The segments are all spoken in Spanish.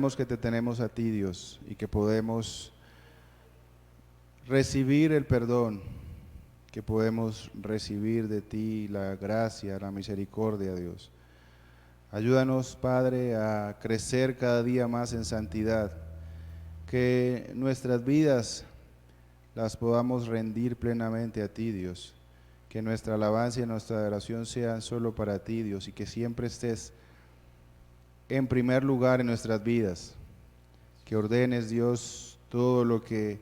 sabemos que te tenemos a ti, Dios, y que podemos recibir el perdón, que podemos recibir de ti la gracia, la misericordia, Dios. Ayúdanos, Padre, a crecer cada día más en santidad, que nuestras vidas las podamos rendir plenamente a ti, Dios, que nuestra alabanza y nuestra adoración sean solo para ti, Dios, y que siempre estés en primer lugar en nuestras vidas, que ordenes, Dios, todo lo que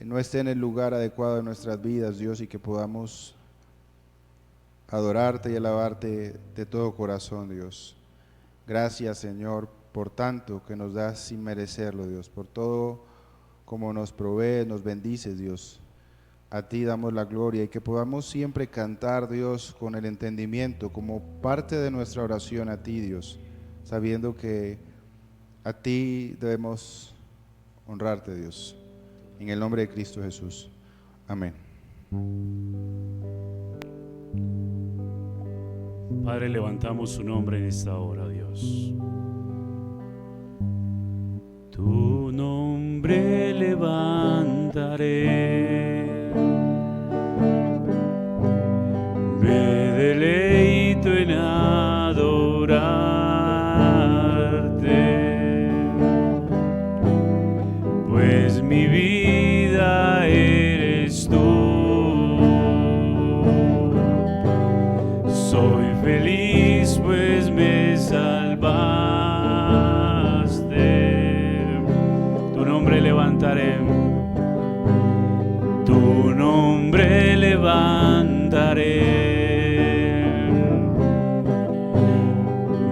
no esté en el lugar adecuado en nuestras vidas, Dios, y que podamos adorarte y alabarte de todo corazón, Dios. Gracias, Señor, por tanto que nos das sin merecerlo, Dios, por todo como nos provees, nos bendices, Dios. A ti damos la gloria y que podamos siempre cantar, Dios, con el entendimiento, como parte de nuestra oración a ti, Dios, sabiendo que a ti debemos honrarte, Dios. En el nombre de Cristo Jesús. Amén. Padre, levantamos su nombre en esta hora, Dios. Tu nombre levantaré, me deleito en adorarte, pues mi vida eres tú. Soy feliz pues me salvaste. Tu nombre levantaré, tu nombre levantaré,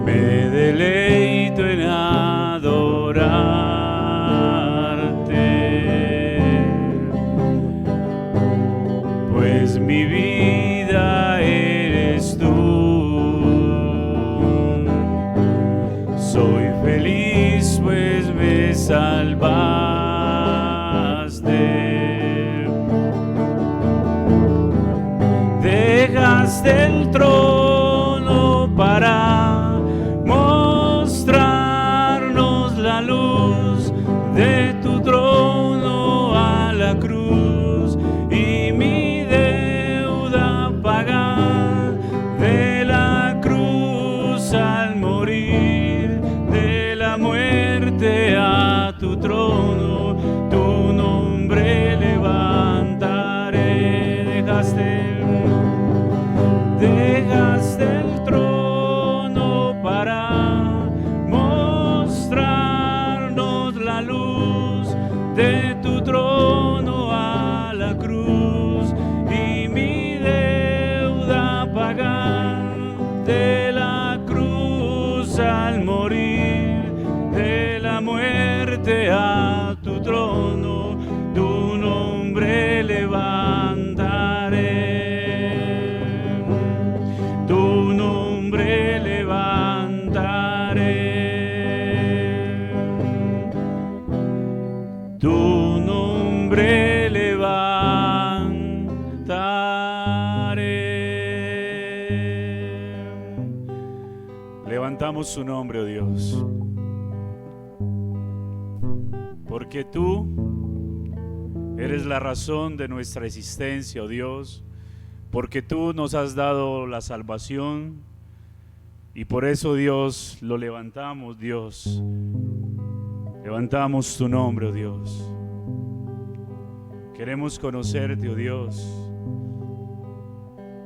me deleito en adorarte, pues mi vida eres tú. Soy feliz pues me salvaste. Dejaste el trono para mostrarnos la luz de tu trono a la cruz, y mi deuda pagar de la cruz al morir, de la muerte a tu trono, tu nombre levantaré. Dejaste el trono para mostrarnos la luz de tu trono a la cruz, y mi deuda pagar de la cruz al morir, de la muerte a tu trono, tu nombre levantaré. Tu nombre levantaré, tu nombre levantaré. Levantamos su nombre, oh Dios, porque tú eres la razón de nuestra existencia, oh Dios, porque tú nos has dado la salvación, y por eso, Dios, lo levantamos, Dios. Levantamos tu nombre, oh Dios. Queremos conocerte, oh Dios.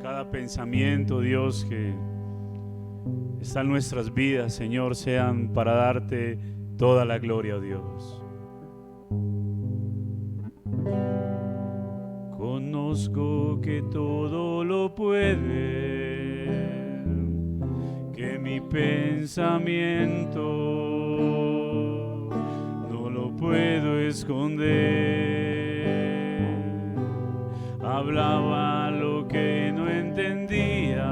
Cada pensamiento, Dios, que está en nuestras vidas, Señor, sean para darte toda la gloria, oh Dios. Conozco que todo lo puede, que mi pensamiento no lo puedo esconder. Hablaba lo que no entendía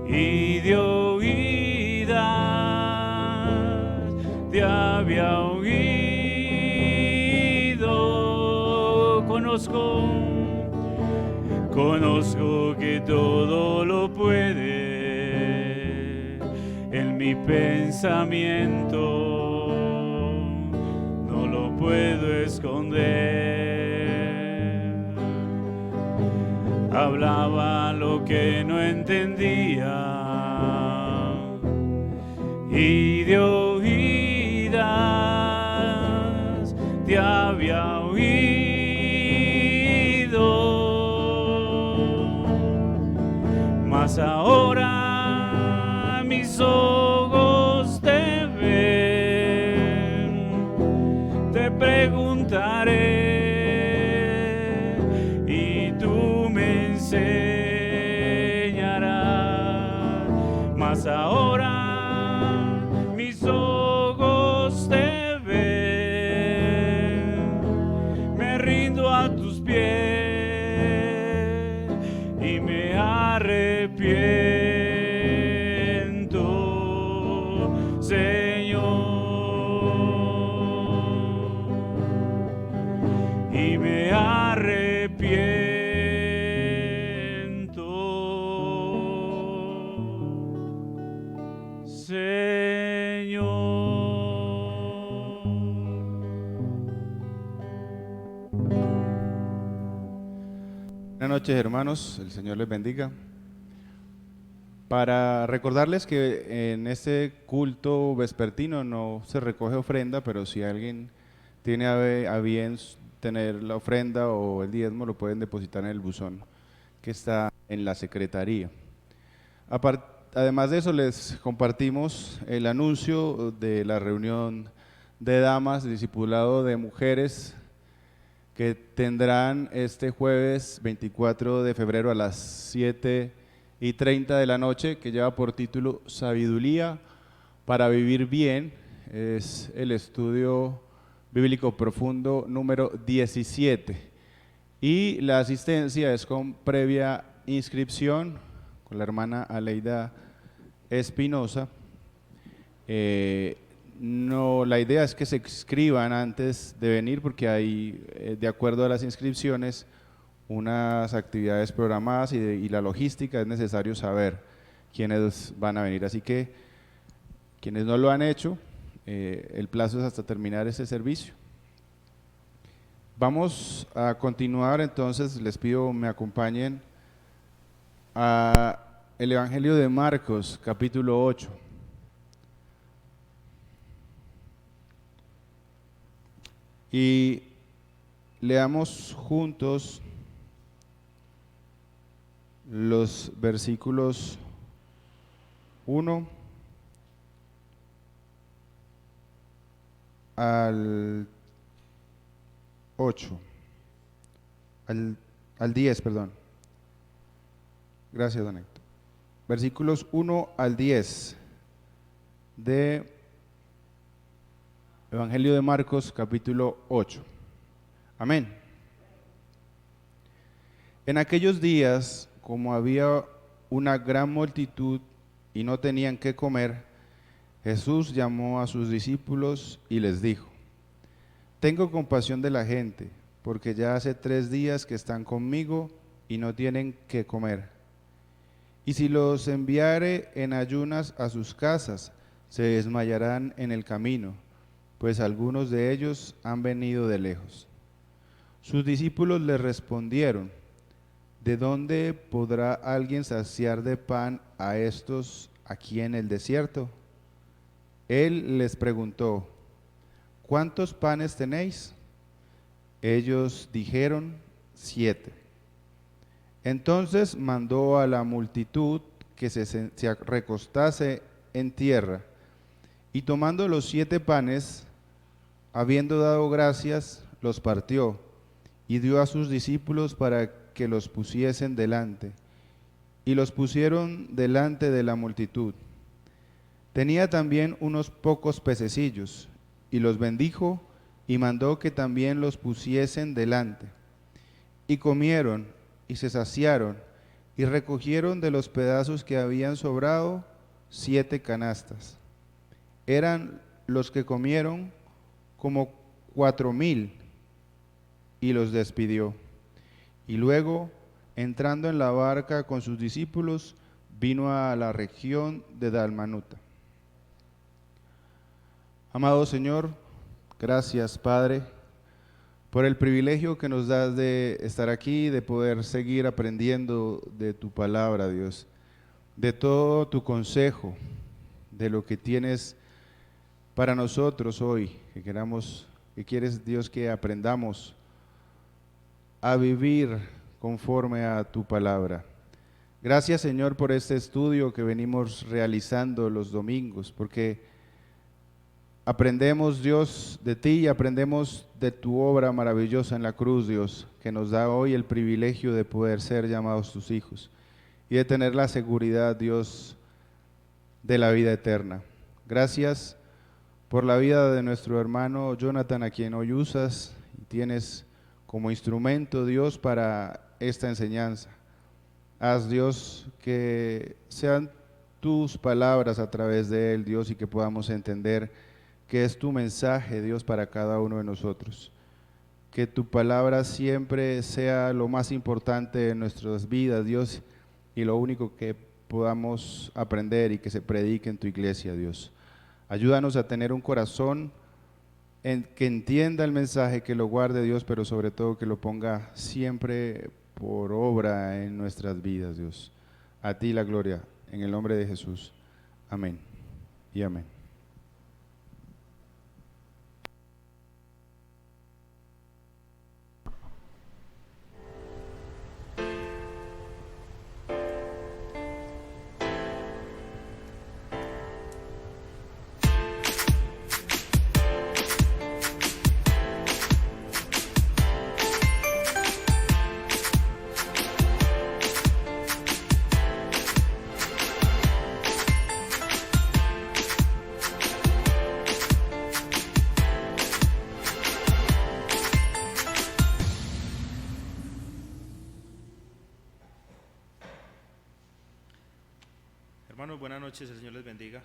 y de oídas te había oído. Conozco que todo lo puede en mi mi pensamiento no lo puedo esconder. Hablaba lo que no entendía y de oídas te había oído, mas ahora mis ojos te ven. Te preguntaré y tú me enseñarás, mas ahora mis ojos te ven. Me rindo a tus pies y me arrepiento, Señor, y me arrepiento, Señor. Buenas noches, hermanos, el Señor les bendiga. Para recordarles que en este culto vespertino no se recoge ofrenda, pero si alguien tiene a bien tener la ofrenda o el diezmo, lo pueden depositar en el buzón que está en la secretaría. Además de eso, les compartimos el anuncio de la reunión de damas, discipulado de mujeres, que tendrán este jueves 24 de febrero a las 7:30 de la noche, que lleva por título Sabiduría para vivir bien. Es el estudio bíblico profundo número 17 y la asistencia es con previa inscripción con la hermana Aleida Espinosa. No, la idea es que se inscriban antes de venir porque hay, de acuerdo a las inscripciones, unas actividades programadas y la logística es necesario saber quiénes van a venir. Así que quienes no lo han hecho, el plazo es hasta terminar ese servicio. Vamos a continuar, entonces les pido me acompañen a el Evangelio de Marcos, capítulo 8. Y leamos juntos los versículos 1 al 8, al 10, perdón. Gracias, don Héctor. Versículos 1 al 10 de Evangelio de Marcos, capítulo 8. Amén. En aquellos días, como había una gran multitud y no tenían qué comer, Jesús llamó a sus discípulos y les dijo: tengo compasión de la gente, porque ya hace 3 días que están conmigo y no tienen qué comer. Y si los enviare en ayunas a sus casas, se desmayarán en el camino, pues algunos de ellos han venido de lejos. Sus discípulos le respondieron: ¿de dónde podrá alguien saciar de pan a estos aquí en el desierto? Él les preguntó: ¿cuántos panes tenéis? Ellos dijeron: 7. Entonces mandó a la multitud que se recostase en tierra, y tomando los 7 panes, habiendo dado gracias, los partió, y dio a sus discípulos para que los pusiesen delante, y los pusieron delante de la multitud. Tenía también unos pocos pececillos, y los bendijo, y mandó que también los pusiesen delante. Y comieron, y se saciaron, y recogieron de los pedazos que habían sobrado 7 canastas. Eran los que comieron como 4,000, y los despidió. Y luego, entrando en la barca con sus discípulos, vino a la región de Dalmanuta. Amado Señor, gracias Padre por el privilegio que nos das de estar aquí, de poder seguir aprendiendo de tu palabra, Dios, de todo tu consejo, de lo que tienes para nosotros hoy, que quieres, Dios, que aprendamos a vivir conforme a tu palabra. Gracias, Señor, por este estudio que venimos realizando los domingos, porque aprendemos, Dios, de ti y aprendemos de tu obra maravillosa en la cruz, Dios, que nos da hoy el privilegio de poder ser llamados tus hijos y de tener la seguridad, Dios, de la vida eterna. Gracias por la vida de nuestro hermano Jonathan, a quien hoy usas y tienes como instrumento, Dios, para esta enseñanza. Haz, Dios, que sean tus palabras a través de él, Dios, y que podamos entender que es tu mensaje, Dios, para cada uno de nosotros. Que tu palabra siempre sea lo más importante en nuestras vidas, Dios, y lo único que podamos aprender y que se predique en tu iglesia, Dios. Ayúdanos a tener un corazón que entienda el mensaje, que lo guarde, Dios, pero sobre todo que lo ponga siempre por obra en nuestras vidas, Dios. A ti la gloria, en el nombre de Jesús. Amén y amén. Hermanos, buenas noches, el Señor les bendiga.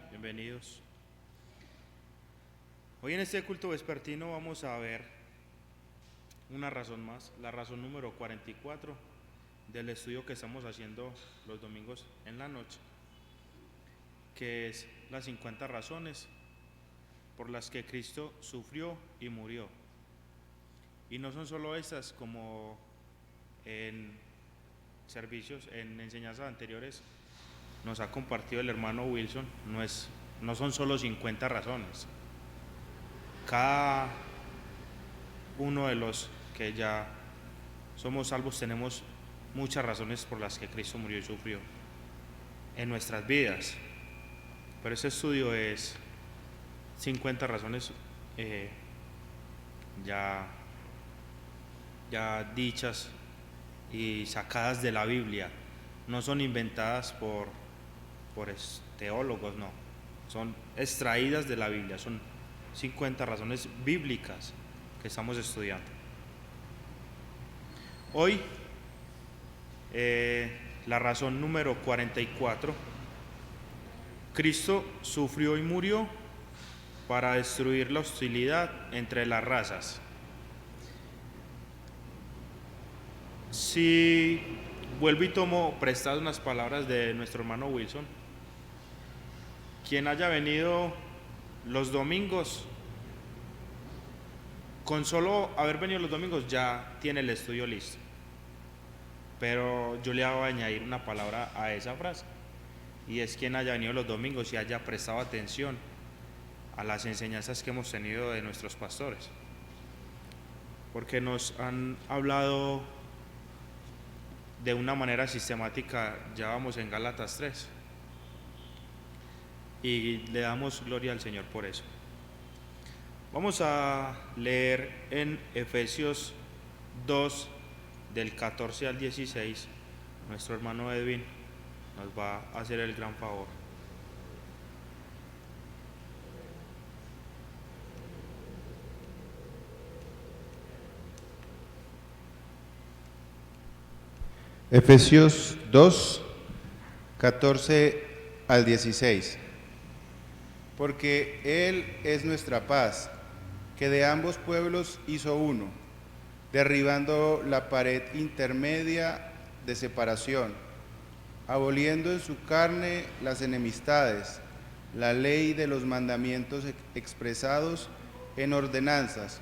Bienvenidos. Hoy en este culto vespertino vamos a ver una razón más, la razón número 44 del estudio que estamos haciendo los domingos en la noche, que es las 50 razones por las que Cristo sufrió y murió. Y no son solo estas, como en servicios, en enseñanzas anteriores nos ha compartido el hermano Wilson, no son solo 50 razones. Cada uno de los que ya somos salvos tenemos muchas razones por las que Cristo murió y sufrió en nuestras vidas. Pero este estudio es 50 razones ya dichas y sacadas de la Biblia. No son inventadas por teólogos, no. Son extraídas de la Biblia. Son 50 razones bíblicas que estamos estudiando. Hoy, la razón número 44. Cristo sufrió y murió para destruir la hostilidad entre las razas. Si vuelvo y tomo prestadas unas palabras de nuestro hermano Wilson, quien haya venido los domingos, con solo haber venido los domingos ya tiene el estudio listo. Pero yo le voy a añadir una palabra a esa frase, y es quien haya venido los domingos y haya prestado atención a las enseñanzas que hemos tenido de nuestros pastores, porque nos han hablado de una manera sistemática. Ya vamos en Gálatas 3 y le damos gloria al Señor por eso. Vamos a leer en Efesios 2 del 14 al 16. Nuestro hermano Edwin nos va a hacer el gran favor. Efesios 2, 14 al 16. Porque Él es nuestra paz, que de ambos pueblos hizo uno, derribando la pared intermedia de separación, aboliendo en su carne las enemistades, la ley de los mandamientos expresados en ordenanzas,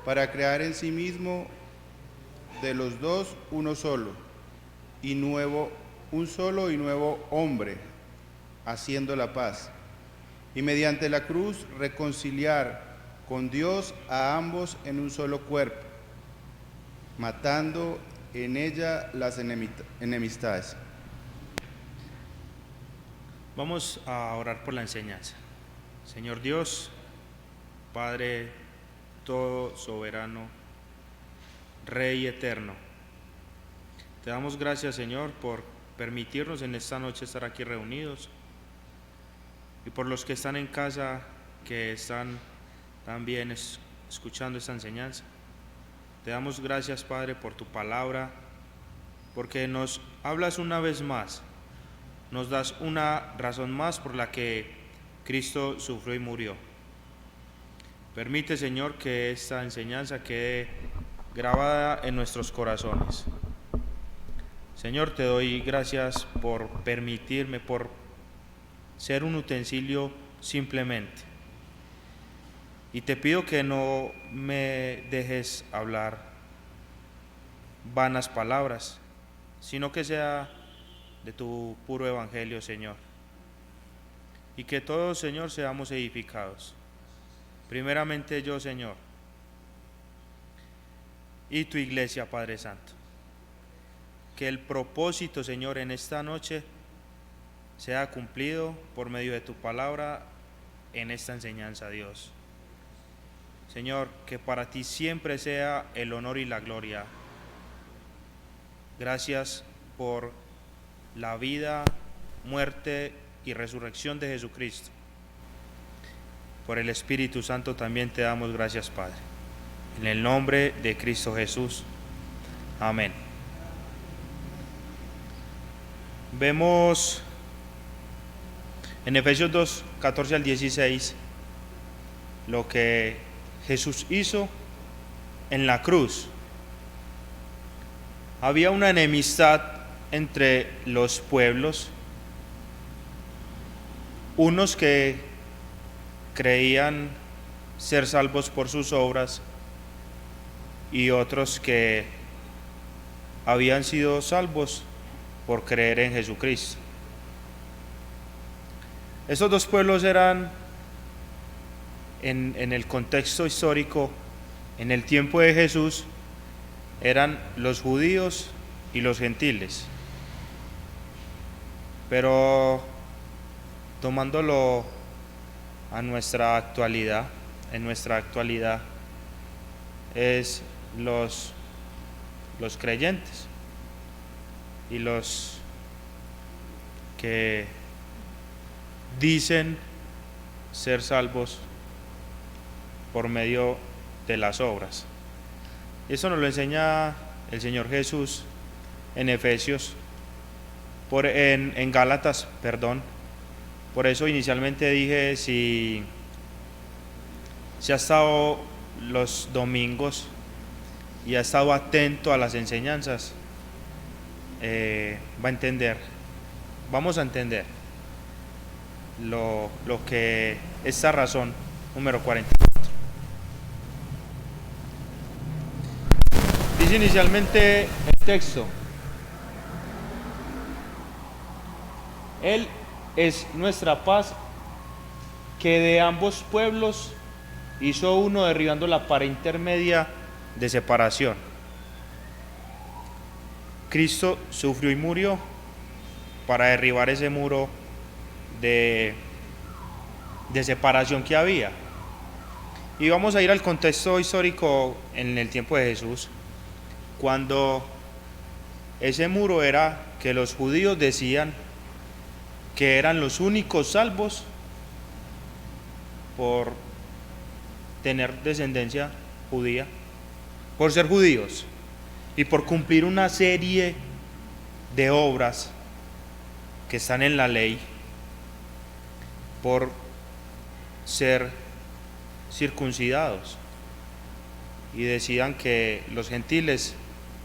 para crear en sí mismo de los dos uno solo, un solo y nuevo hombre, haciendo la paz, y mediante la cruz reconciliar con Dios a ambos en un solo cuerpo, matando en ella las enemistades. Vamos a orar por la enseñanza. Señor Dios, Padre todo soberano, Rey eterno, te damos gracias, Señor, por permitirnos en esta noche estar aquí reunidos, y por los que están en casa, que están también escuchando esta enseñanza. Te damos gracias, Padre, por tu palabra, porque nos hablas una vez más, nos das una razón más por la que Cristo sufrió y murió. Permite, Señor, que esta enseñanza quede grabada en nuestros corazones. Señor, te doy gracias por permitirme, por ser un utensilio simplemente. Y te pido que no me dejes hablar vanas palabras, sino que sea de tu puro evangelio, Señor. Y que todos, Señor, seamos edificados. Primeramente yo, Señor, y tu iglesia, Padre Santo. Que el propósito, Señor, en esta noche sea cumplido por medio de tu palabra en esta enseñanza, Dios. Señor, que para ti siempre sea el honor y la gloria. Gracias por la vida, muerte y resurrección de Jesucristo. Por el Espíritu Santo también te damos gracias, Padre. En el nombre de Cristo Jesús. Amén. Vemos en Efesios 2, 14 al 16, lo que Jesús hizo en la cruz. Había una enemistad entre los pueblos, unos que creían ser salvos por sus obras y otros que habían sido salvos por creer en Jesucristo. Estos dos pueblos eran, en el contexto histórico, en el tiempo de Jesús, eran los judíos y los gentiles. Pero tomándolo a nuestra actualidad, en nuestra actualidad es los creyentes y los que dicen ser salvos por medio de las obras. Eso nos lo enseña el Señor Jesús en Efesios, en Gálatas, perdón. Por eso inicialmente dije, si ha estado los domingos y ha estado atento a las enseñanzas, va a entender, vamos a entender lo que esta razón número 44 dice inicialmente el texto. Él es nuestra paz, que de ambos pueblos hizo uno, derribando la pared intermedia de separación. Cristo sufrió y murió para derribar ese muro de separación que había. Y vamos a ir al contexto histórico en el tiempo de Jesús, cuando ese muro era que los judíos decían que eran los únicos salvos por tener descendencia judía, por ser judíos y por cumplir una serie de obras que están en la ley, por ser circuncidados, y decían que los gentiles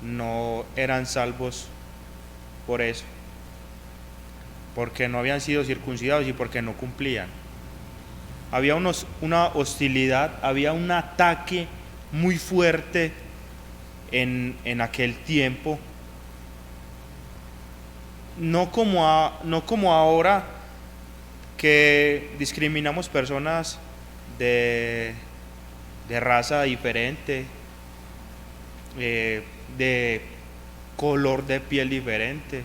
no eran salvos por eso, porque no habían sido circuncidados y porque no cumplían. había una hostilidad, había un ataque muy fuerte en aquel tiempo. No como ahora, que discriminamos personas de raza diferente, de color de piel diferente.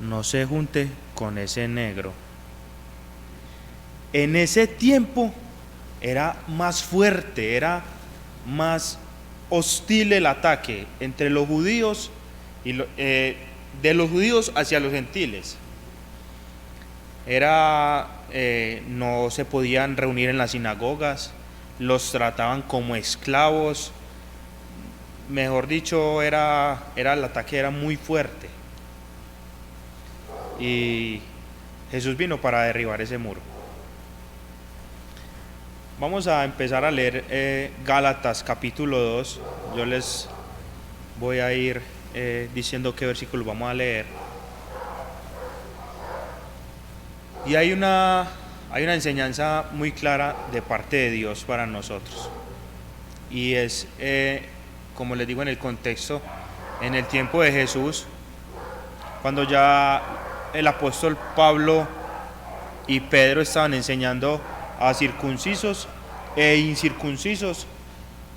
No se junte con ese negro. En ese tiempo era más fuerte, era más hostil el ataque entre los judíos y de los judíos hacia los gentiles. No se podían reunir en las sinagogas, los trataban como esclavos. Mejor dicho, el ataque era muy fuerte. Y Jesús vino para derribar ese muro. Vamos a empezar a leer Gálatas capítulo 2. Yo les voy a ir diciendo qué versículos vamos a leer. Y hay una enseñanza muy clara de parte de Dios para nosotros. Y es, como les digo en el contexto, en el tiempo de Jesús, cuando ya el apóstol Pablo y Pedro estaban enseñando a circuncisos e incircuncisos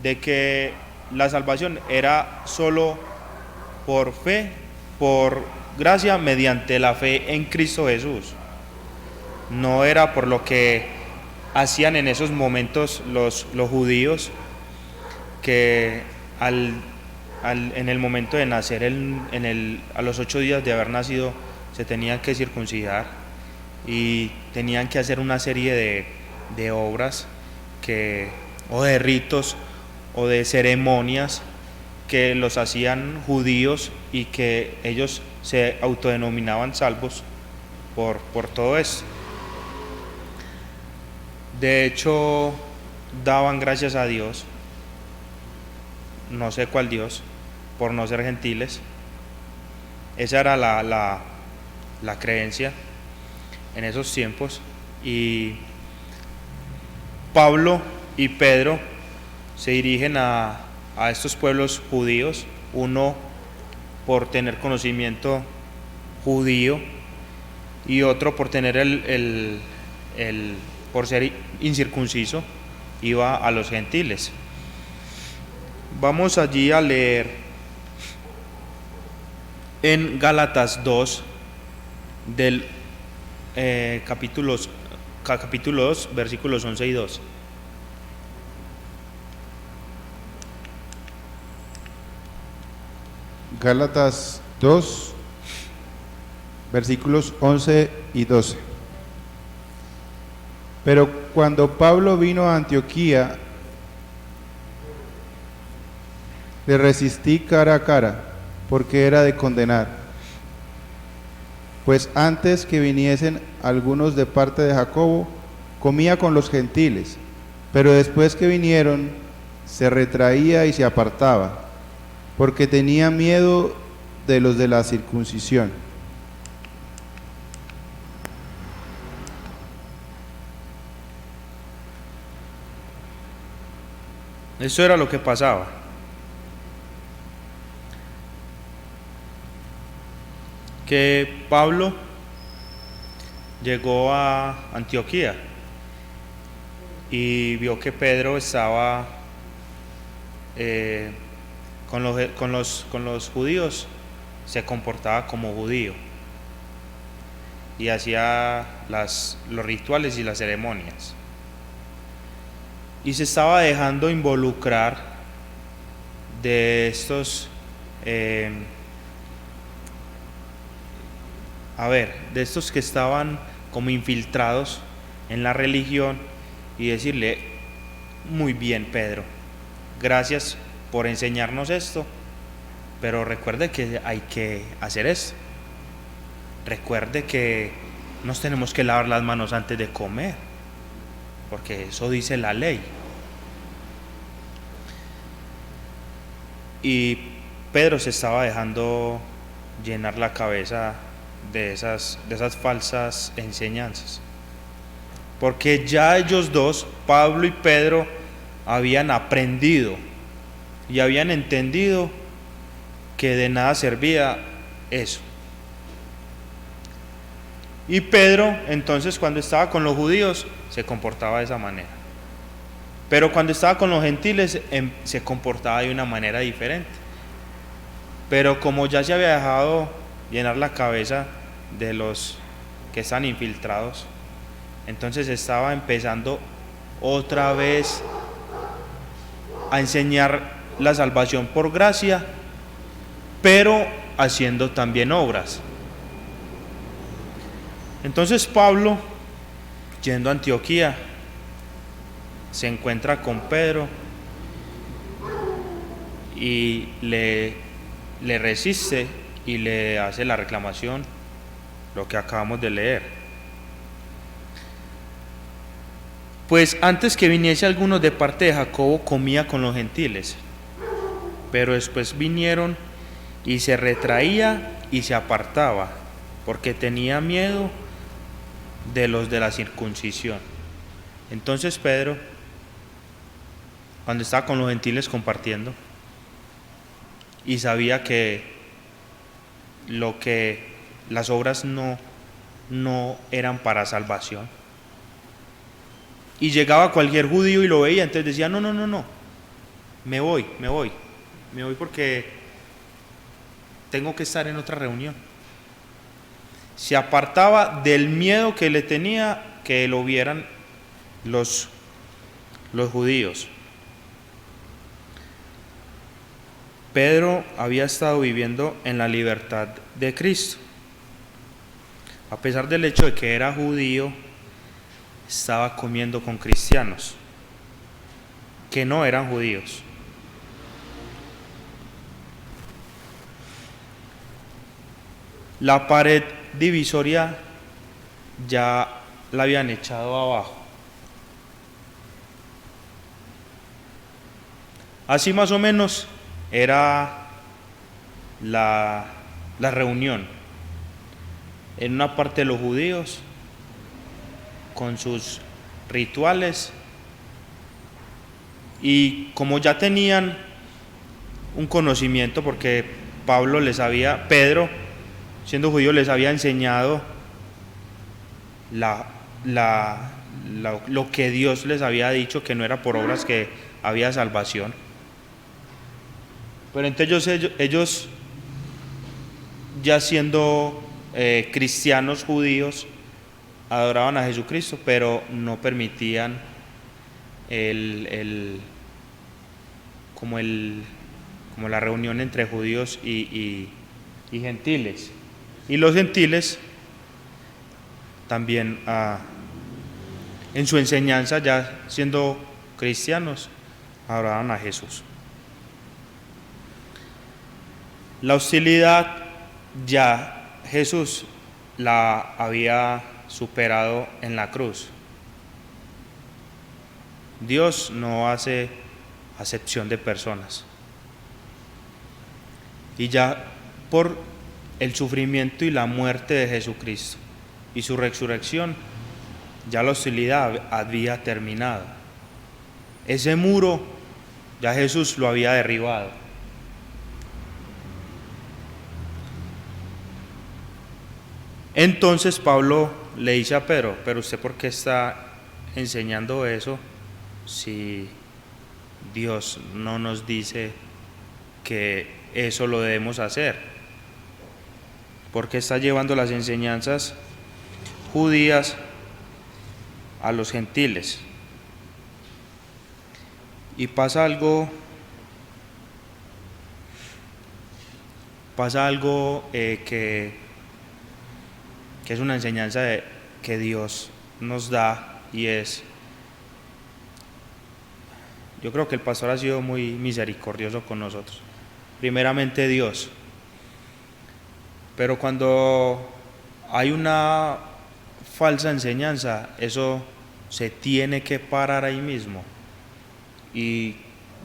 de que la salvación era solo por fe, por gracia, mediante la fe en Cristo Jesús. No era por lo que hacían en esos momentos los judíos, que en el momento de nacer, a los 8 días de haber nacido, se tenían que circuncidar y tenían que hacer una serie de obras o de ritos o de ceremonias que los hacían judíos y que ellos se autodenominaban salvos por todo esto. De hecho, daban gracias a Dios, no sé cuál Dios, por no ser gentiles. Esa era la creencia en esos tiempos. Y Pablo y Pedro se dirigen a estos pueblos judíos, uno por tener conocimiento judío y otro por tener por ser incircunciso, iba a los gentiles. Vamos allí a leer en Gálatas 2 del capítulo 2, versículos 11 y 12. Gálatas 2, versículos 11 y 12. Pero cuando Pablo vino a Antioquía, le resistí cara a cara, porque era de condenar. Pues antes que viniesen algunos de parte de Jacobo, comía con los gentiles, pero después que vinieron, se retraía y se apartaba, porque tenía miedo de los de la circuncisión. Eso era lo que pasaba. Que Pablo llegó a Antioquía y vio que Pedro estaba con los judíos, se comportaba como judío y hacía los rituales y las ceremonias, y se estaba dejando involucrar de estos de estos que estaban como infiltrados en la religión, y decirle: muy bien, Pedro, gracias por enseñarnos esto, pero recuerde que hay que hacer esto. Recuerde que nos tenemos que lavar las manos antes de comer, porque eso dice la ley. Y Pedro se estaba dejando llenar la cabeza de esas falsas enseñanzas. Porque ya ellos dos, Pablo y Pedro, habían aprendido y habían entendido que de nada servía eso. Y Pedro, entonces, cuando estaba con los judíos, se comportaba de esa manera. Pero cuando estaba con los gentiles, se comportaba de una manera diferente. Pero como ya se había dejado llenar la cabeza de los que están infiltrados, entonces estaba empezando otra vez a enseñar la salvación por gracia, pero haciendo también obras. Entonces Pablo, yendo a Antioquía, se encuentra con Pedro y le resiste y le hace la reclamación, lo que acabamos de leer. Pues antes que viniese alguno de parte de Jacobo, comía con los gentiles, pero después vinieron y se retraía y se apartaba, porque tenía miedo de los de la circuncisión. Entonces Pedro, cuando estaba con los gentiles compartiendo, y sabía que las obras no eran para salvación, y llegaba cualquier judío y lo veía, entonces decía, no, me voy porque tengo que estar en otra reunión. Se apartaba del miedo que le tenía que lo vieran los judíos. Pedro había estado viviendo en la libertad de Cristo. A pesar del hecho de que era judío, estaba comiendo con cristianos que no eran judíos. La pared divisoria ya la habían echado abajo. Así más o menos era la reunión. En una parte de los judíos, con sus rituales, y como ya tenían un conocimiento, porque Pedro, siendo judío, les había enseñado lo que Dios les había dicho, que no era por obras que había salvación. Pero entonces ellos ya siendo cristianos judíos, adoraban a Jesucristo, pero no permitían como la reunión entre judíos y gentiles. Y los gentiles también, en su enseñanza, ya siendo cristianos, adoraban a Jesús. La hostilidad ya Jesús la había superado en la cruz. Dios no hace acepción de personas. Y ya por el sufrimiento y la muerte de Jesucristo y su resurrección, ya la hostilidad había terminado. Ese muro ya Jesús lo había derribado. Entonces Pablo le dice a Pedro, pero usted ¿por qué está enseñando eso si Dios no nos dice que eso lo debemos hacer? ¿Por qué está llevando las enseñanzas judías a los gentiles? Y pasa algo que es una enseñanza que Dios nos da, y es, yo creo que el pastor ha sido muy misericordioso con nosotros. Primeramente Dios, pero cuando hay una falsa enseñanza, eso se tiene que parar ahí mismo y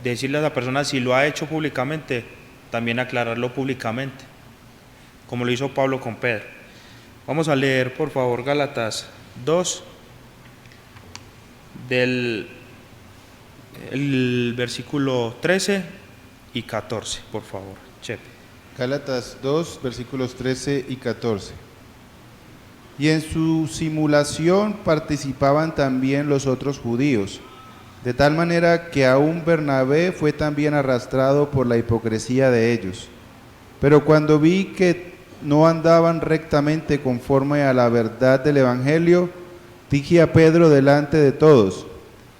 decirle a la persona, si lo ha hecho públicamente, también aclararlo públicamente, como lo hizo Pablo con Pedro. Vamos a leer, por favor, Gálatas 2, del el versículo 13 y 14, por favor. Chepe. Gálatas 2, versículos 13 y 14. Y en su simulación participaban también los otros judíos, de tal manera que aún Bernabé fue también arrastrado por la hipocresía de ellos. Pero cuando vi que no andaban rectamente conforme a la verdad del Evangelio, dije a Pedro delante de todos: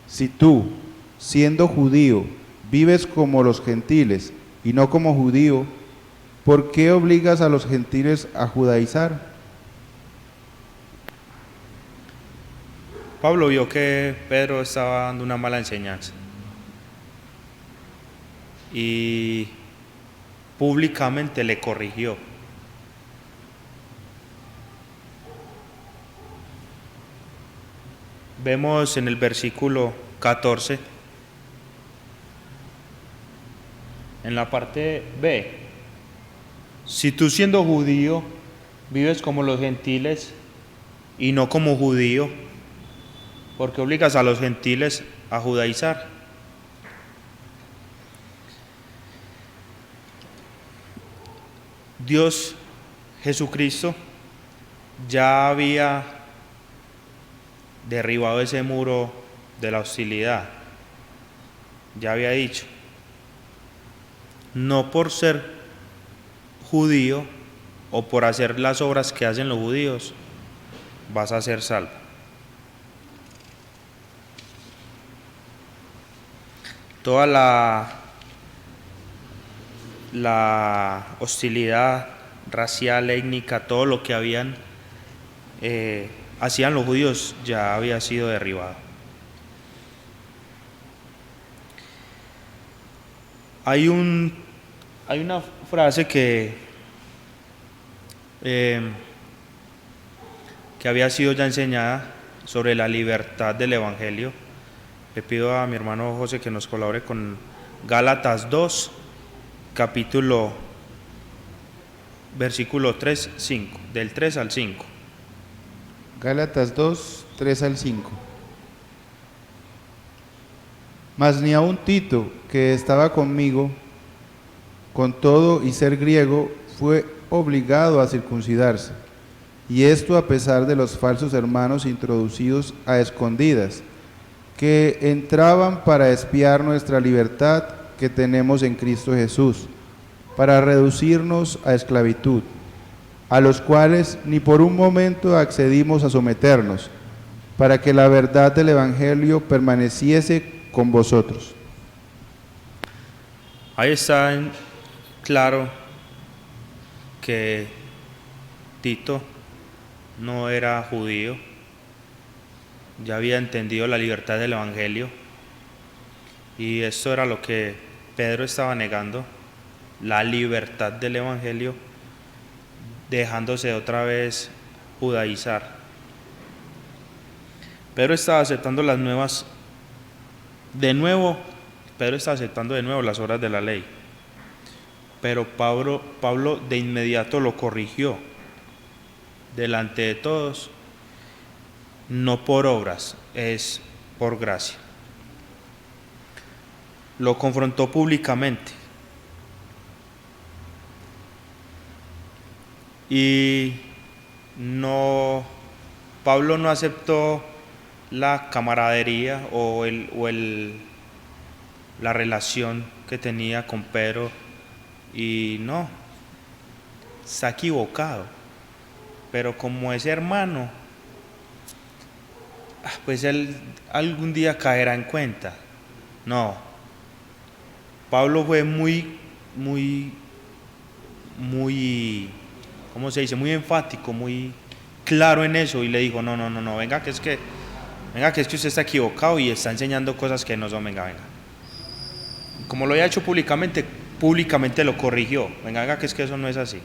si tú, siendo judío, vives como los gentiles y no como judío, ¿por qué obligas a los gentiles a judaizar? Pablo vio que Pedro estaba dando una mala enseñanza y públicamente le corrigió. Vemos en el versículo 14, en la parte B: si tú siendo judío vives como los gentiles y no como judío, ¿por qué obligas a los gentiles a judaizar? Dios Jesucristo ya había derribado ese muro de la hostilidad. Ya había dicho: no por ser judío o por hacer las obras que hacen los judíos vas a ser salvo. Toda la hostilidad racial, étnica, todo lo que hacían los judíos ya había sido derribado. Hay una frase que había sido ya enseñada sobre la libertad del Evangelio. Le pido a mi hermano José que nos colabore con Gálatas 2, versículo 3, 5, del 3 al 5. Gálatas 2, 3 al 5. Mas ni aun Tito, que estaba conmigo, con todo y ser griego, fue obligado a circuncidarse, y esto a pesar de los falsos hermanos introducidos a escondidas, que entraban para espiar nuestra libertad que tenemos en Cristo Jesús, para reducirnos a esclavitud, a los cuales ni por un momento accedimos a someternos, para que la verdad del Evangelio permaneciese con vosotros. Ahí está claro que Tito no era judío, ya había entendido la libertad del Evangelio, y esto era lo que Pedro estaba negando, la libertad del Evangelio, dejándose otra vez judaizar. Pedro estaba aceptando las nuevas, Pedro estaba aceptando de nuevo las obras de la ley, pero Pablo de inmediato lo corrigió delante de todos: no por obras, es por gracia. Lo confrontó públicamente. Y Pablo no aceptó la camaradería o la relación que tenía con Pedro, y no, está equivocado, pero como es hermano, pues él algún día caerá en cuenta. No, Pablo fue muy, ¿cómo se dice? Muy enfático, muy claro en eso, y le dijo: no, venga que es que usted está equivocado y está enseñando cosas que no son. Venga. Como lo había hecho públicamente lo corrigió. Venga que es que eso no es así.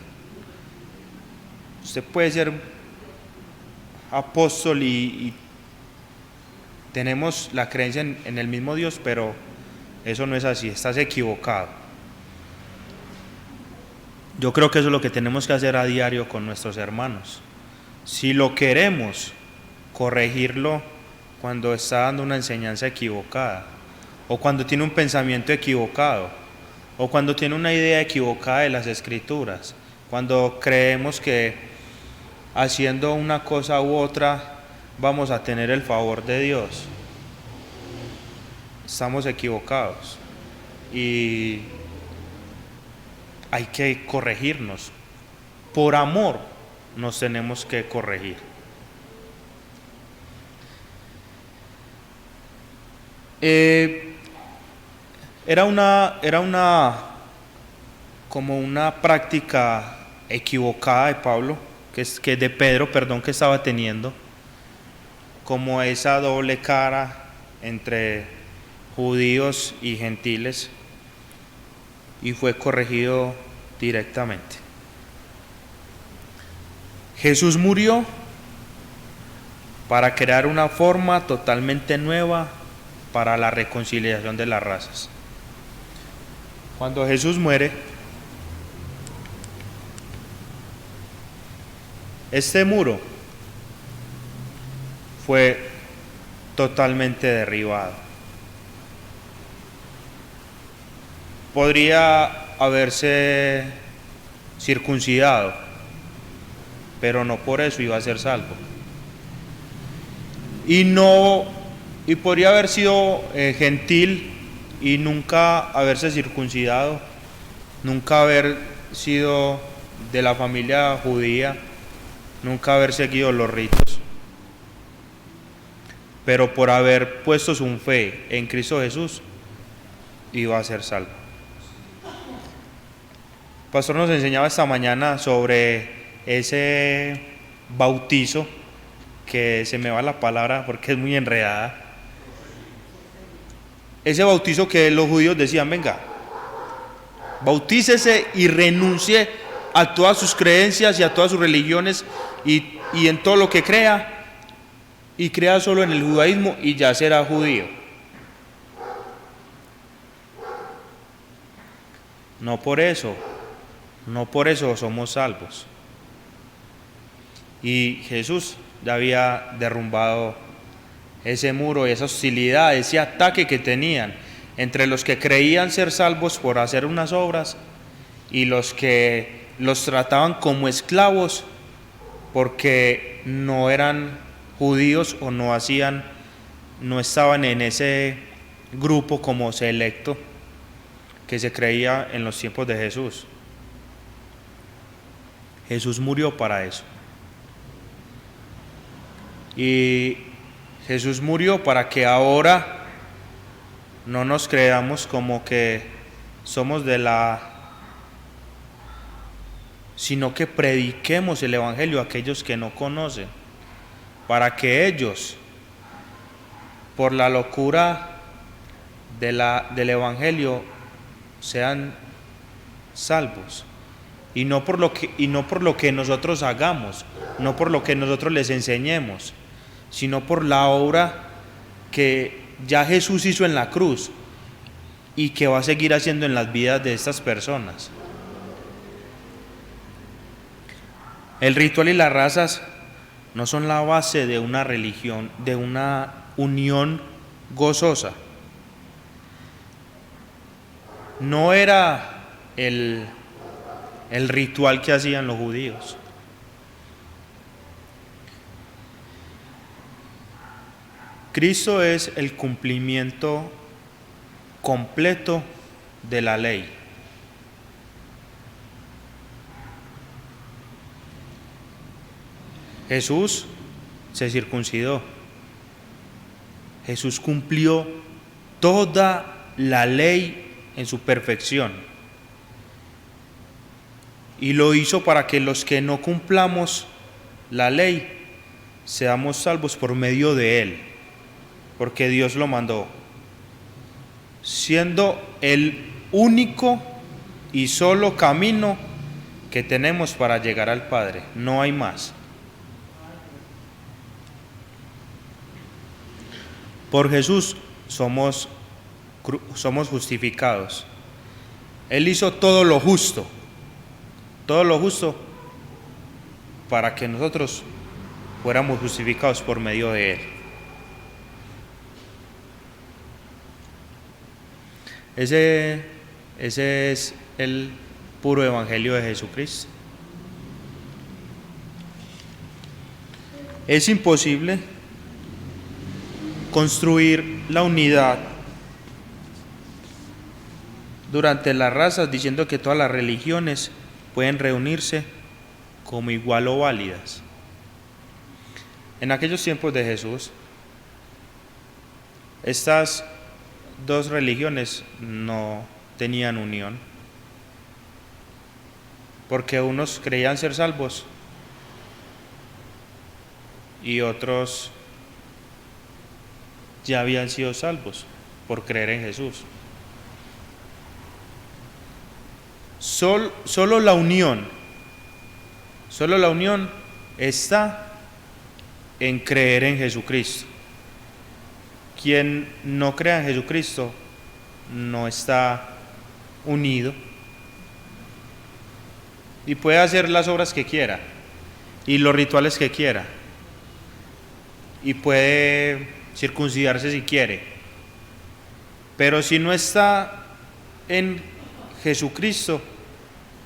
Usted puede ser apóstol y tenemos la creencia en el mismo Dios, pero eso no es así, estás equivocado. Yo creo que eso es lo que tenemos que hacer a diario con nuestros hermanos, si lo queremos, corregirlo cuando está dando una enseñanza equivocada, o cuando tiene un pensamiento equivocado, o cuando tiene una idea equivocada de las Escrituras, cuando creemos que haciendo una cosa u otra vamos a tener el favor de Dios. Estamos equivocados y hay que corregirnos. Por amor nos tenemos que corregir. Era como una práctica equivocada de Pablo, que de Pedro, perdón, que estaba teniendo, como esa doble cara entre judíos y gentiles, y fue corregido directamente. Jesús murió para crear una forma totalmente nueva para la reconciliación de las razas. Cuando Jesús muere, este muro fue totalmente derribado. Podría haberse circuncidado, pero no por eso iba a ser salvo. Y podría haber sido gentil y nunca haberse circuncidado, nunca haber sido de la familia judía, nunca haber seguido los ritos, pero por haber puesto su fe en Cristo Jesús, iba a ser salvo. El pastor nos enseñaba esta mañana sobre ese bautizo, que se me va la palabra porque es muy enredada. Ese bautizo que los judíos decían: venga, bautícese y renuncie a todas sus creencias y a todas sus religiones y en todo lo que crea, y crea solo en el judaísmo y ya será judío. No por eso somos salvos. Y Jesús ya había derrumbado ese muro, esa hostilidad, ese ataque que tenían entre los que creían ser salvos por hacer unas obras y los que los trataban como esclavos porque no eran judíos o no estaban en ese grupo como selecto que se creía en los tiempos de Jesús. Jesús murió para eso. Y Jesús murió para que ahora no nos creamos como que somos sino que prediquemos el Evangelio a aquellos que no conocen, para que ellos, por la locura del Evangelio, sean salvos. Y no por lo que nosotros hagamos, no por lo que nosotros les enseñemos, sino por la obra que ya Jesús hizo en la cruz y que va a seguir haciendo en las vidas de estas personas. El ritual y las razas no son la base de una religión, de una unión gozosa. No era el ritual que hacían los judíos. Cristo es el cumplimiento completo de la ley. Jesús se circuncidó. Jesús cumplió toda la ley en su perfección. Y lo hizo para que los que no cumplamos la ley seamos salvos por medio de Él, porque Dios lo mandó, siendo el único y solo camino que tenemos para llegar al Padre. No hay más. Por Jesús somos justificados. Él hizo todo lo justo para que nosotros fuéramos justificados por medio de Él. Ese es el puro evangelio de Jesucristo. Es imposible construir la unidad durante las razas diciendo que todas las religiones pueden reunirse como igual o válidas. En aquellos tiempos de Jesús, estas dos religiones no tenían unión, porque unos creían ser salvos y otros ya habían sido salvos por creer en Jesús. Solo la unión está en creer en Jesucristo. Quien no crea en Jesucristo no está unido y puede hacer las obras que quiera y los rituales que quiera y puede circuncidarse si quiere, pero si no está en Jesucristo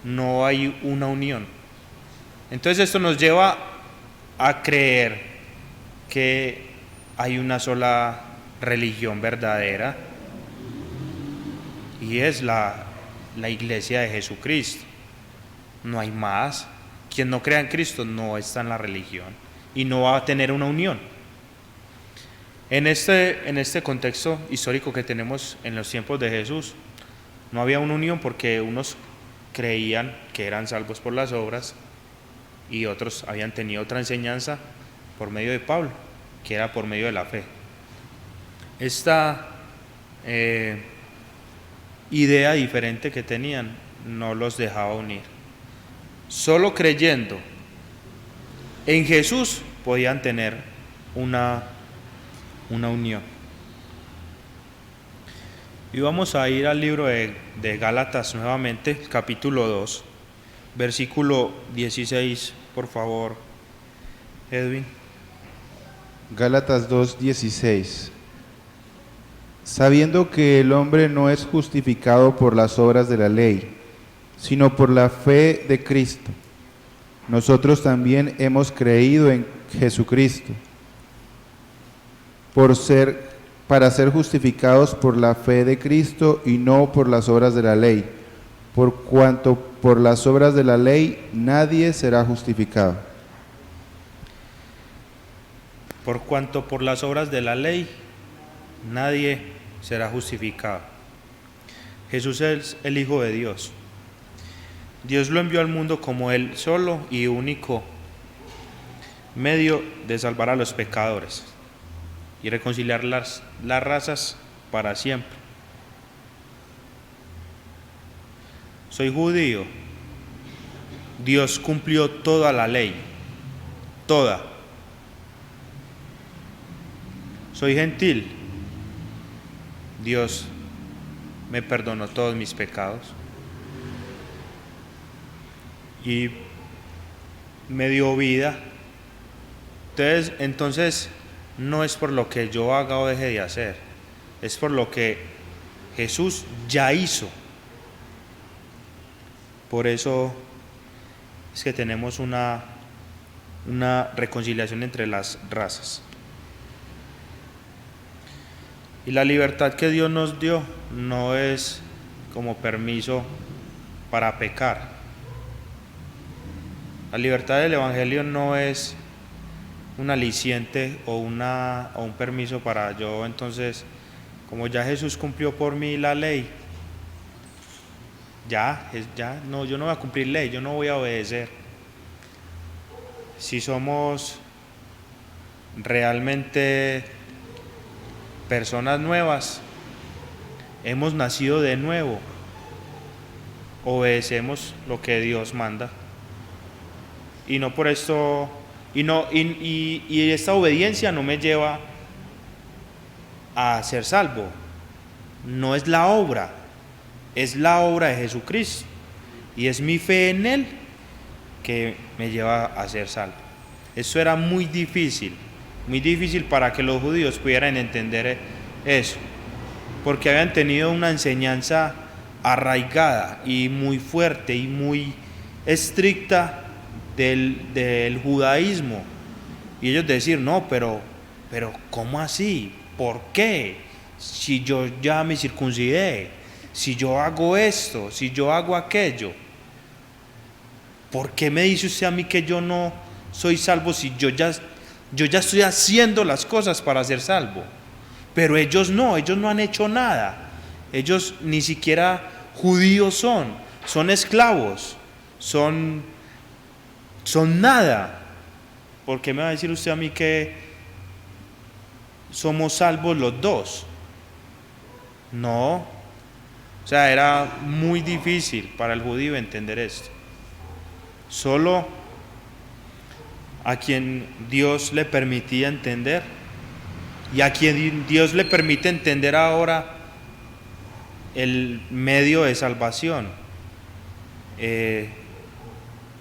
no hay una unión. Entonces esto nos lleva a creer que hay una sola religión verdadera y es la iglesia de Jesucristo. No hay más. Quien no crea en Cristo no está en la religión y no va a tener una unión. En este contexto histórico que tenemos en los tiempos de Jesús, no había una unión porque unos creían que eran salvos por las obras y otros habían tenido otra enseñanza por medio de Pablo, que era por medio de la fe. Esta idea diferente que tenían no los dejaba unir. Solo creyendo en Jesús podían tener una unión. Y vamos a ir al libro de Gálatas nuevamente, capítulo 2, versículo 16, por favor, Edwin. Gálatas 2:16. Sabiendo que el hombre no es justificado por las obras de la ley, sino por la fe de Cristo, nosotros también hemos creído en Jesucristo para ser justificados por la fe de Cristo y no por las obras de la ley, por cuanto por las obras de la ley nadie será justificado. Por cuanto por las obras de la ley nadie será justificado. Jesús es el Hijo de Dios. Dios lo envió al mundo como el solo y único medio de salvar a los pecadores y reconciliar las razas para siempre. Soy judío. Dios cumplió toda la ley, toda. Soy gentil. Dios me perdonó todos mis pecados y me dio vida. Entonces no es por lo que yo haga o deje de hacer, es por lo que Jesús ya hizo. Por eso es que tenemos una reconciliación entre las razas. Y la libertad que Dios nos dio no es como permiso para pecar. La libertad del Evangelio no es un aliciente o un permiso para yo, entonces, como ya Jesús cumplió por mí la ley, no, yo no voy a cumplir ley, yo no voy a obedecer. Si somos realmente personas nuevas, hemos nacido de nuevo, obedecemos lo que Dios manda. Y no por esto, y esta obediencia no me lleva a ser salvo. No es la obra, es la obra de Jesucristo. Y es mi fe en Él que me lleva a ser salvo. Eso era muy difícil para que los judíos pudieran entender eso, porque habían tenido una enseñanza arraigada y muy fuerte y muy estricta del judaísmo. Y ellos decir, no, pero ¿cómo así? ¿Por qué? Si yo ya me circuncidé, si yo hago esto, si yo hago aquello, ¿por qué me dice usted a mí que yo no soy salvo si yo ya estoy haciendo las cosas para ser salvo? Pero ellos no han hecho nada. Ellos ni siquiera judíos son esclavos, son nada. ¿Por qué me va a decir usted a mí que somos salvos los dos? No. O sea, era muy difícil para el judío entender esto. Solo a quien Dios le permitía entender, y a quien Dios le permite entender ahora el medio de salvación,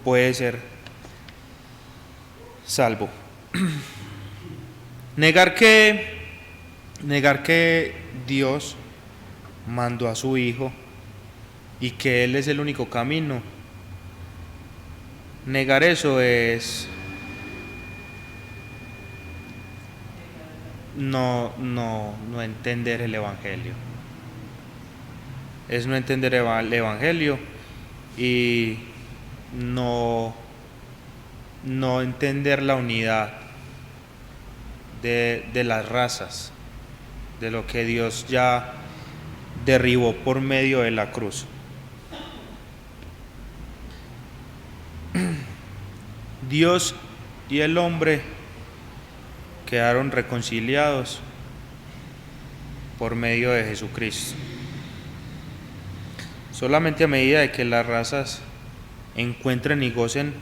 puede ser salvo. Negar que Dios mandó a su Hijo y que Él es el único camino, negar eso es no entender el Evangelio. Es no entender el Evangelio y no entender la unidad de las razas, de lo que Dios ya derribó por medio de la cruz. Dios y el hombre quedaron reconciliados por medio de Jesucristo. Solamente a medida de que las razas encuentren y gocen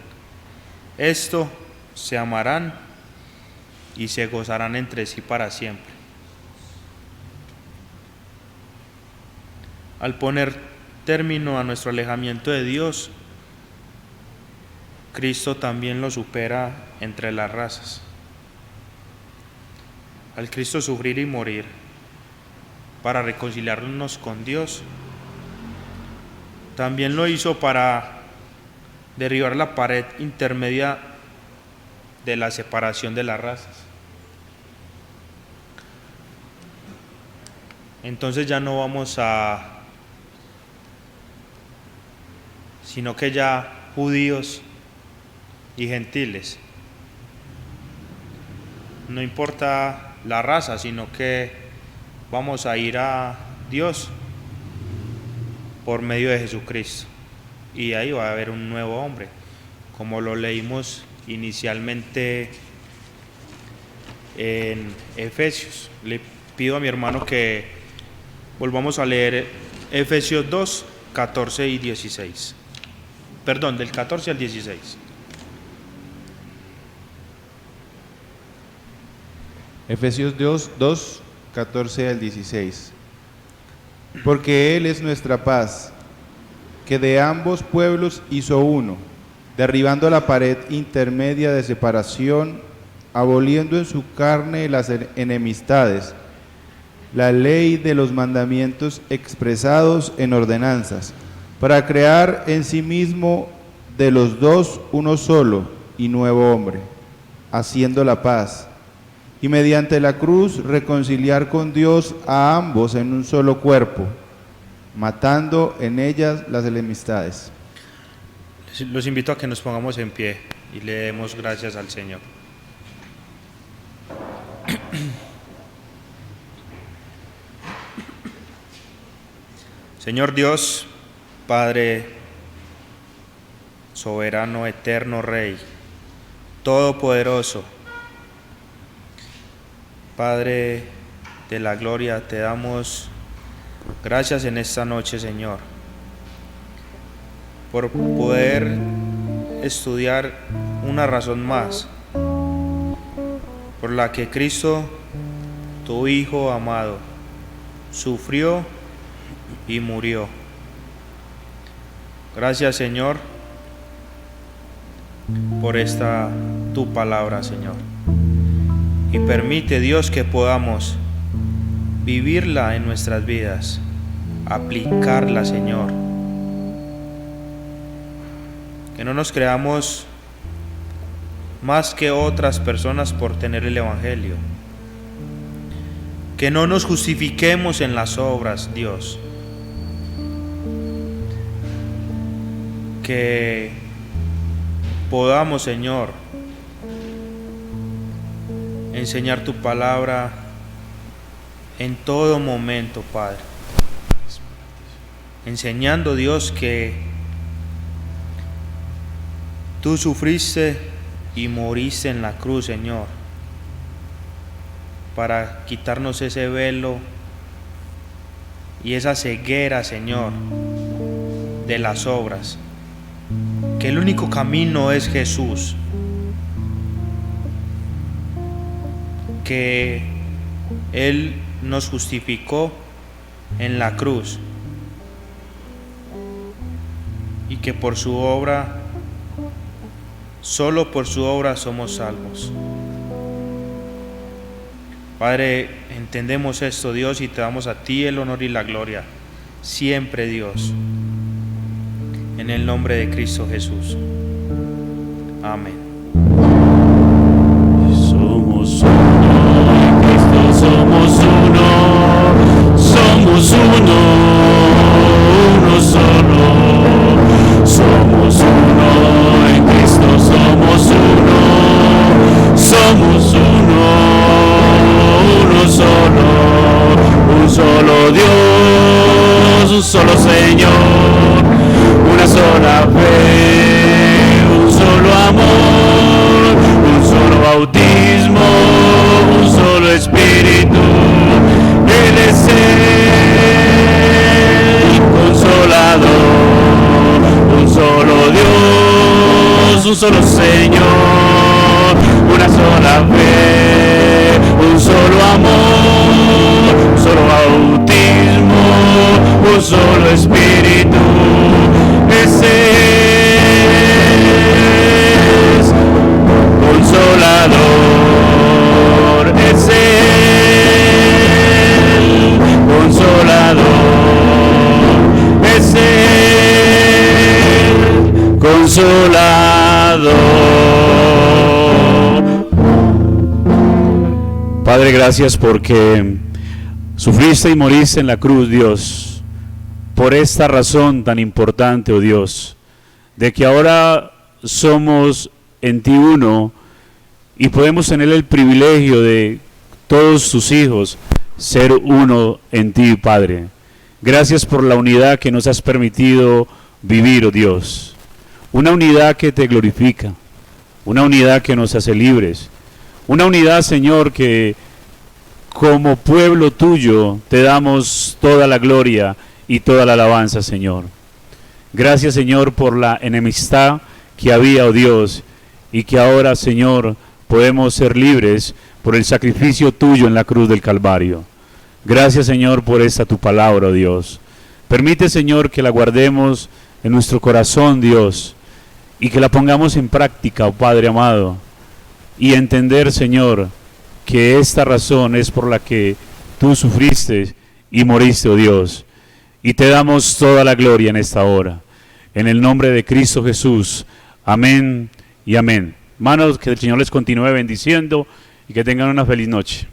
esto, se amarán y se gozarán entre sí para siempre. Al poner término a nuestro alejamiento de Dios, Cristo también lo supera entre las razas. Al Cristo sufrir y morir para reconciliarnos con Dios, también lo hizo para derribar la pared intermedia de la separación de las razas. Entonces ya no vamos sino que ya judíos y gentiles, no importa la raza, sino que vamos a ir a Dios por medio de Jesucristo, y ahí va a haber un nuevo hombre, como lo leímos inicialmente en Efesios. Le pido a mi hermano que volvamos a leer Efesios 2, 14 y 16. Perdón, del 14 al 16. Efesios 2, 14 al 16. Porque Él es nuestra paz, que de ambos pueblos hizo uno, derribando la pared intermedia de separación, aboliendo en su carne las enemistades, la ley de los mandamientos expresados en ordenanzas, para crear en sí mismo de los dos uno solo y nuevo hombre, haciendo la paz, y mediante la cruz reconciliar con Dios a ambos en un solo cuerpo, matando en ellas las enemistades. Los invito a que nos pongamos en pie y le demos gracias al Señor. Señor Dios, Padre soberano, eterno Rey, todopoderoso, Padre de la gloria, te damos gracias en esta noche, Señor, por poder estudiar una razón más por la que Cristo, tu Hijo amado, sufrió y murió. Gracias, Señor, por esta tu palabra, Señor. Y permite, Dios, que podamos vivirla en nuestras vidas, aplicarla, Señor. Que no nos creamos más que otras personas por tener el Evangelio. Que no nos justifiquemos en las obras, Dios. Que podamos, Señor, enseñar tu palabra en todo momento, Padre. Enseñando, Dios, que tú sufriste y moriste en la cruz, Señor, para quitarnos ese velo y esa ceguera, Señor, de las obras. Que el único camino es Jesús. Que Él nos justificó en la cruz y que por su obra, solo por su obra somos salvos. Padre, entendemos esto, Dios, y te damos a ti el honor y la gloria siempre, Dios, en el nombre de Cristo Jesús. Amén. Somos uno, Cristo, somos uno, uno solo. Somos uno, en Cristo somos uno, uno solo. Un solo Dios, un solo Señor, una sola fe, un solo amor, un solo bautismo, un solo Espíritu. Él es el Consolador, un solo Dios, un solo Señor, una sola fe, un solo amor, un solo bautismo, un solo Espíritu. Ese es Consolador, ese es Consolador, ese es Consolador. Padre, gracias porque sufriste y moriste en la cruz, Dios, por esta razón tan importante, oh Dios, de que ahora somos en ti uno y podemos tener el privilegio de todos tus hijos ser uno en ti, Padre. Gracias por la unidad que nos has permitido vivir, oh Dios, una unidad que te glorifica, una unidad que nos hace libres, una unidad, Señor, que como pueblo tuyo te damos toda la gloria y toda la alabanza, Señor. Gracias, Señor, por la enemistad que había, oh Dios, y que ahora, Señor, podemos ser libres por el sacrificio tuyo en la cruz del Calvario. Gracias, Señor, por esta tu palabra, oh Dios. Permite, Señor, que la guardemos en nuestro corazón, Dios, y que la pongamos en práctica, oh Padre amado, y entender, Señor, que esta razón es por la que tú sufriste y moriste, oh Dios. Y te damos toda la gloria en esta hora. En el nombre de Cristo Jesús. Amén y amén. Hermanos, que el Señor les continúe bendiciendo y que tengan una feliz noche.